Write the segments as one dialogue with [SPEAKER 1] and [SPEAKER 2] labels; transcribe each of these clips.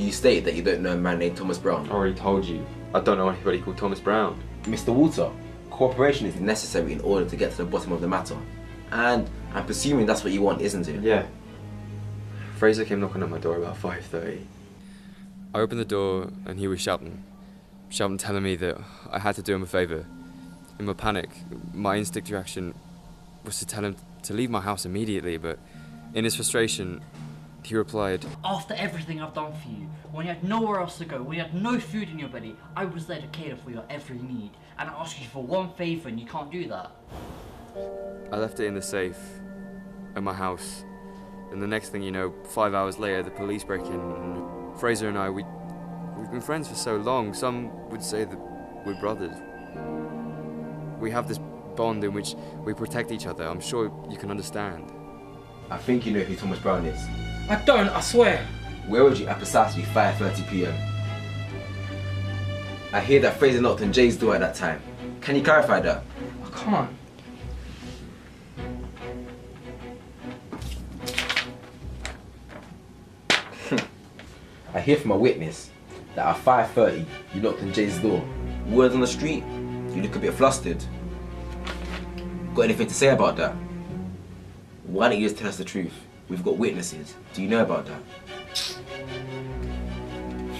[SPEAKER 1] Do you state that you don't know a man named Thomas Brown?
[SPEAKER 2] I already told you. I don't know anybody called Thomas Brown.
[SPEAKER 1] Mr. Walter, cooperation is necessary in order to get to the bottom of the matter. And I'm presuming that's what you want, isn't it?
[SPEAKER 2] Yeah. Fraser came knocking at my door about 5:30. I opened the door and he was shouting telling me that I had to do him a favour. In my panic, my instinct reaction was to tell him to leave my house immediately, but in his frustration, he replied,
[SPEAKER 3] "After everything I've done for you, when you had nowhere else to go, when you had no food in your belly, I was there to cater for your every need, and I asked you for one favour and you can't do that."
[SPEAKER 2] I left it in the safe at my house, and the next thing you know, 5 hours later, the police break in, and Fraser and I, we've been friends for so long, some would say that we're brothers. We have this bond in which we protect each other. I'm sure you can understand.
[SPEAKER 1] I think you know who Thomas Brown is.
[SPEAKER 4] I don't, I swear.
[SPEAKER 1] Where was you at precisely 5:30 p.m? I hear that Fraser knocked on Jay's door at that time. Can you clarify that?
[SPEAKER 4] I can't.
[SPEAKER 1] I hear from a witness that at 5:30 you knocked on Jay's door. Word on the street, you look a bit flustered. Got anything to say about that? Why don't you just tell us the truth? We've got witnesses. Do you know about that?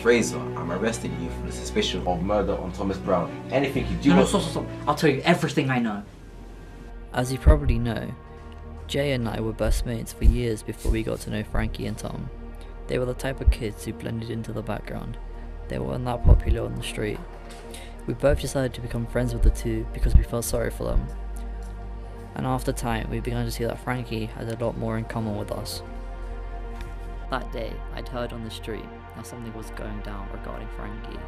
[SPEAKER 1] Fraser, I'm arresting you for the suspicion of murder on Thomas Brown. Anything you do
[SPEAKER 3] No,
[SPEAKER 1] not...
[SPEAKER 3] stop. I'll tell you everything I know.
[SPEAKER 5] As you probably know, Jay and I were best mates for years before we got to know Frankie and Tom. They were the type of kids who blended into the background. They weren't that popular on the street. We both decided to become friends with the two because we felt sorry for them. And after time, we began to see that Frankie had a lot more in common with us. That day, I'd heard on the street that something was going down regarding Frankie.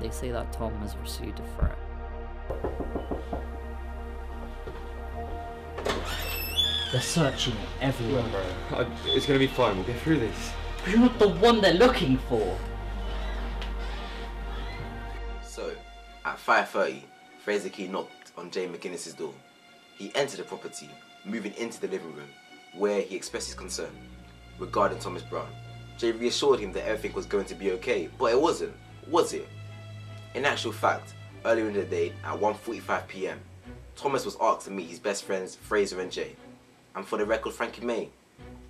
[SPEAKER 5] They say that Tom has received a threat.
[SPEAKER 3] They're searching everywhere.
[SPEAKER 2] It's gonna be fine, we'll get through this.
[SPEAKER 3] But you're not the one they're looking for.
[SPEAKER 1] So, at 5:30, Fraser Key knocked on Jay McGuinness's door. He entered the property, moving into the living room, where he expressed his concern regarding Thomas Brown. Jay reassured him that everything was going to be okay, but it wasn't, was it? In actual fact, earlier in the day, at 1:45 p.m, Thomas was asked to meet his best friends Fraser and Jay, and for the record Frankie May,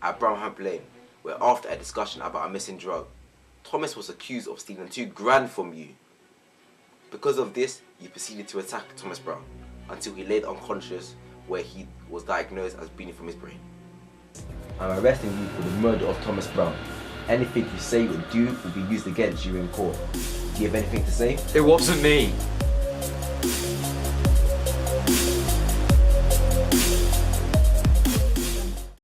[SPEAKER 1] at Brownhump Lane, where after a discussion about a missing drug, Thomas was accused of stealing $2 grand from you. Because of this, you proceeded to attack Thomas Brown until he laid unconscious, where he was diagnosed as bleeding from his brain. I'm arresting you for the murder of Thomas Brown. Anything you say or do will be used against you in court. Do you have anything to say?
[SPEAKER 2] It wasn't me.